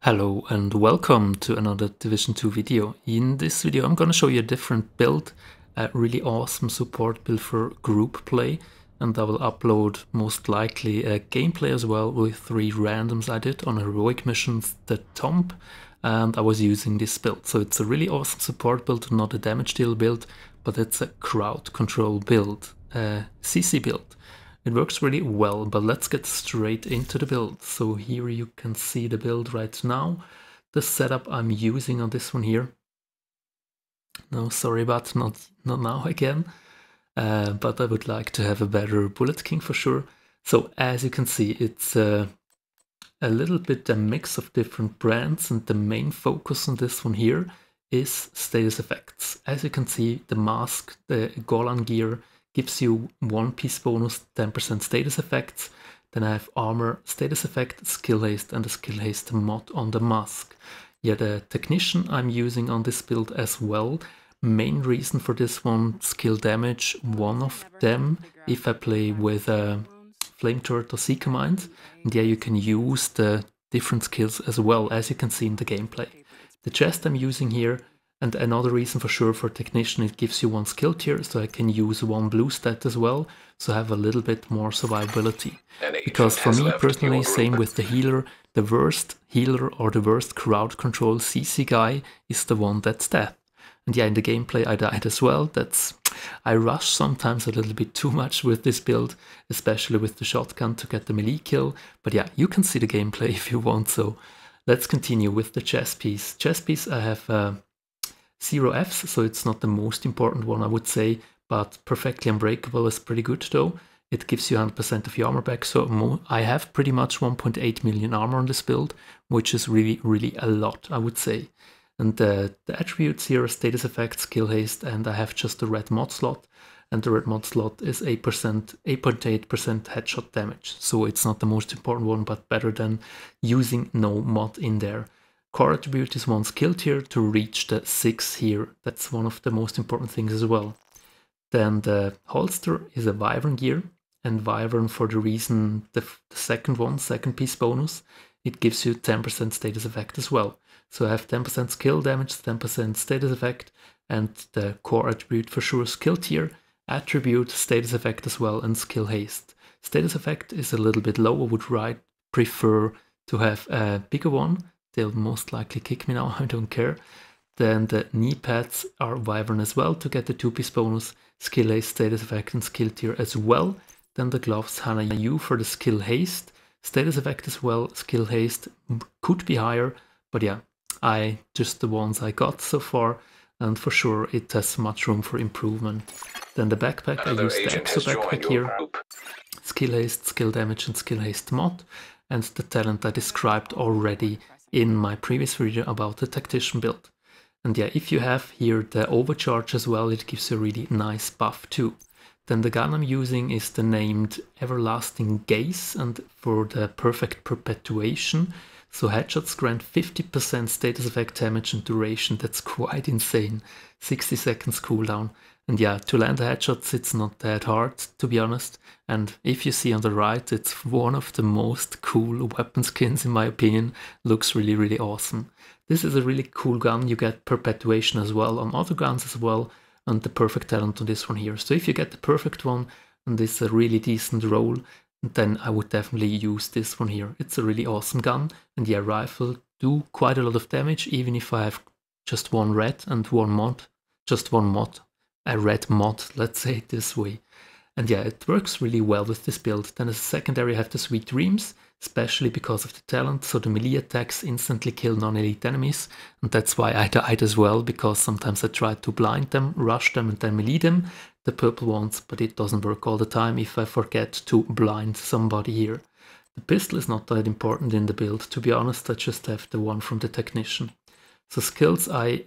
Hello and welcome to another Division 2 video. In this video I'm gonna show you a different build, a really awesome support build for group play, and I will upload most likely a gameplay as well with 3 randoms I did on heroic missions, the Tomb, and I was using this build. So it's a really awesome support build, not a damage deal build, but it's a crowd control build, a CC build. It works really well, but let's get straight into the build. So here you can see the build right now. The setup I'm using on this one here. No, sorry about not now again. But I would like to have a better Bullet King for sure. So as you can see, it's a little bit a mix of different brands, and the main focus on this one here is status effects. As you can see, the mask, the Golan gear, gives you 1 piece bonus, 10% status effects. Then I have armor, status effect, skill haste, and the skill haste mod on the mask. Yeah, the technician I'm using on this build as well. Main reason for this one, skill damage, one of them if I play with Flame Turret or Seeker Mind. And yeah, you can use the different skills as well, as you can see in the gameplay. The chest I'm using here, and another reason for sure for technician, it gives you 1 skill tier, so I can use 1 blue stat as well, so I have a little bit more survivability. Because for me personally, same with the healer, the worst healer or the worst crowd control CC guy is the one that's dead. And yeah, in the gameplay I died as well. I rush sometimes a little bit too much with this build, especially with the shotgun to get the melee kill. But yeah, you can see the gameplay if you want, so let's continue with the chest piece. Chest piece I have 0 Fs, so it's not the most important one I would say, but perfectly unbreakable is pretty good though. It gives you 100% of your armor back, so I have pretty much 1.8 million armor on this build, which is really a lot, I would say. And the attributes here are status effect, skill haste, and I have just the red mod slot, and the red mod slot is 8.8% headshot damage, so it's not the most important one, but better than using no mod in there. Core attribute is 1 skill tier to reach the 6 here. That's one of the most important things as well. Then the holster is a Wyvern gear, and Wyvern for the reason the second one, second piece bonus, it gives you 10% status effect as well. So I have 10% skill damage, 10% status effect, and the core attribute for sure skill tier, attribute, status effect as well, and skill haste. Status effect is a little bit low, I would prefer to have a bigger one. They'll most likely kick me now, I don't care. Then the knee pads are Wyvern as well to get the 2-piece bonus, skill haste, status effect, and skill tier as well. Then the gloves Hana U for the skill haste, status effect as well, skill haste could be higher, but yeah, just the ones I got so far, and for sure it has much room for improvement. Then the backpack, I use the Exo backpack here, skill haste, skill damage, and skill haste mod, and the talent I described already in my previous video about the tactician build. And yeah, if you have here the overcharge as well, it gives you a really nice buff too. Then the gun I'm using is the named Everlasting Gaze, and for the perfect perpetuation. So headshots grant 50% status effect damage and duration. That's quite insane. 60 seconds cooldown. And yeah, to land the headshots, it's not that hard, to be honest. And if you see on the right, it's one of the most cool weapon skins in my opinion. Looks really awesome. This is a really cool gun. You get perpetuation as well on other guns as well, and the perfect talent on this one here. So if you get the perfect one, and this is a really decent roll, then I would definitely use this one here. It's a really awesome gun, and yeah, rifle do quite a lot of damage, even if I have just 1 red and 1 mod. Just 1 mod. A red mod, let's say it this way. And yeah, it works really well with this build. Then as a secondary I have the Sweet Dreams, especially because of the talent, so the melee attacks instantly kill non-elite enemies, and that's why I died as well, because sometimes I tried to blind them, rush them, and then melee them, the purple ones, but it doesn't work all the time if I forget to blind somebody here. The pistol is not that important in the build, to be honest. I just have the one from the technician. So skills I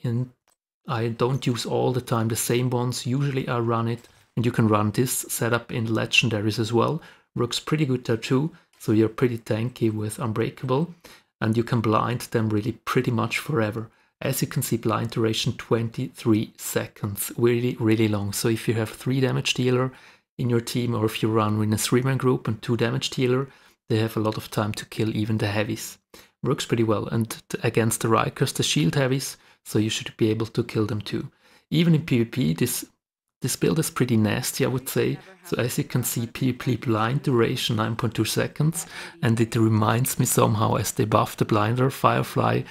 don't use all the time the same ones. Usually I run it, and you can run this setup in legendaries as well. Works pretty good there too, so you're pretty tanky with Unbreakable, and you can blind them really pretty much forever. As you can see, blind duration 23 seconds, really long. So if you have 3 damage dealer in your team, or if you run in a 3-man group and 2 damage dealer, they have a lot of time to kill even the heavies. works pretty well. And against the Rikers, the shield heavies, so you should be able to kill them too. Even in PvP, this build is pretty nasty, I would say. So as you can see, PvP blind duration 9.2 seconds, and it reminds me somehow as they buffed the blinder Firefly,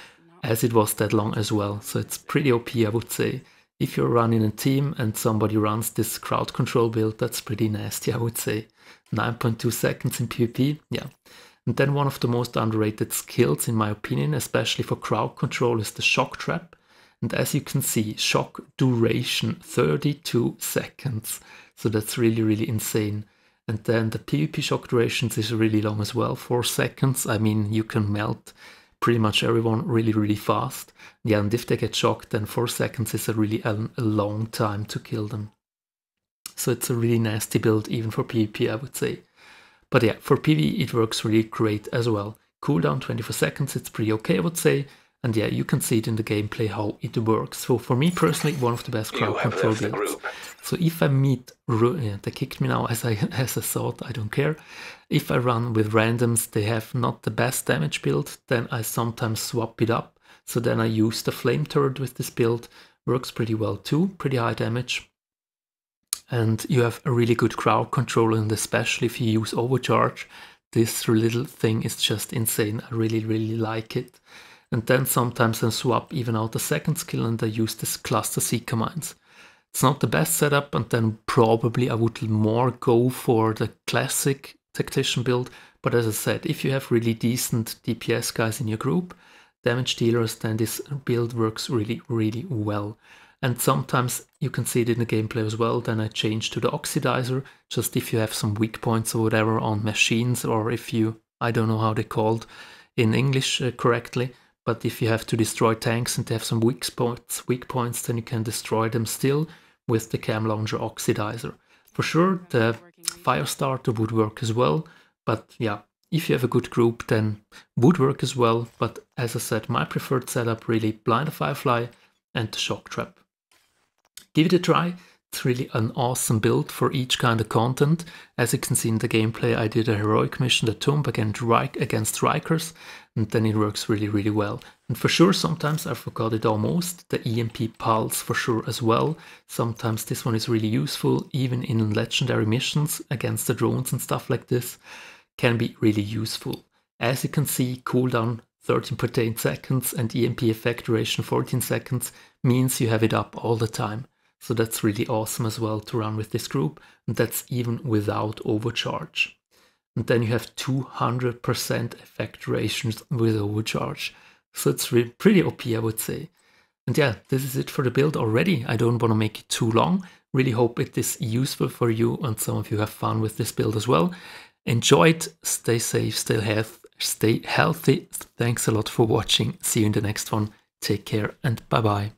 as it was that long as well. So it's pretty OP, I would say. If you're running a team and somebody runs this crowd control build, that's pretty nasty, I would say. 9.2 seconds in PvP, yeah. And then one of the most underrated skills, in my opinion, especially for crowd control, is the shock trap. And as you can see, shock duration 32 seconds. So that's really, really insane. And then the PvP shock durations is really long as well, 4 seconds. I mean, you can melt pretty much everyone really, really fast. Yeah, and if they get shocked, then 4 seconds is a really a long time to kill them. So it's a really nasty build, even for PvP, I would say. But yeah, for PvE, it works really great as well. Cooldown 24 seconds, it's pretty okay, I would say. And yeah, you can see it in the gameplay how it works. So for me personally, one of the best crowd control builds. So if I meet, yeah, they kicked me now as I thought, I don't care. If I run with randoms, they have not the best damage build, then I sometimes swap it up. So then I use the flame turret with this build, works pretty well too, pretty high damage. And you have a really good crowd control, and especially if you use overcharge, this little thing is just insane. I really, really like it. And then sometimes I swap even out the second skill and I use this cluster seeker mines. It's not the best setup, and then probably I would more go for the classic tactician build. But as I said, if you have really decent DPS guys in your group, damage dealers, then this build works really, really well. And sometimes you can see it in the gameplay as well. Then I change to the oxidizer, just if you have some weak points or whatever on machines, or if you, I don't know how they're called in English correctly. But if you have to destroy tanks and they have some weak points, then you can destroy them still with the cam launcher oxidizer. For sure, the fire starter would work as well. But yeah, if you have a good group, then would work as well. But as I said, my preferred setup really blind Firefly and the shock trap. Give it a try. It's really an awesome build for each kind of content. As you can see in the gameplay, I did a heroic mission, the Tomb against Rikers, and then it works really, really well. And for sure, sometimes I forgot it almost, the EMP pulse for sure as well. Sometimes this one is really useful, even in legendary missions against the drones and stuff like this, can be really useful. As you can see, cooldown 13.8 seconds and EMP effect duration 14 seconds means you have it up all the time. So that's really awesome as well to run with this group, and that's even without overcharge. And then you have 200% effect durations with overcharge. So it's really pretty OP, I would say. And yeah, this is it for the build already. I don't want to make it too long. Really hope it is useful for you and some of you have fun with this build as well. Enjoy it, stay safe, stay healthy. Thanks a lot for watching. See you in the next one. Take care and bye-bye.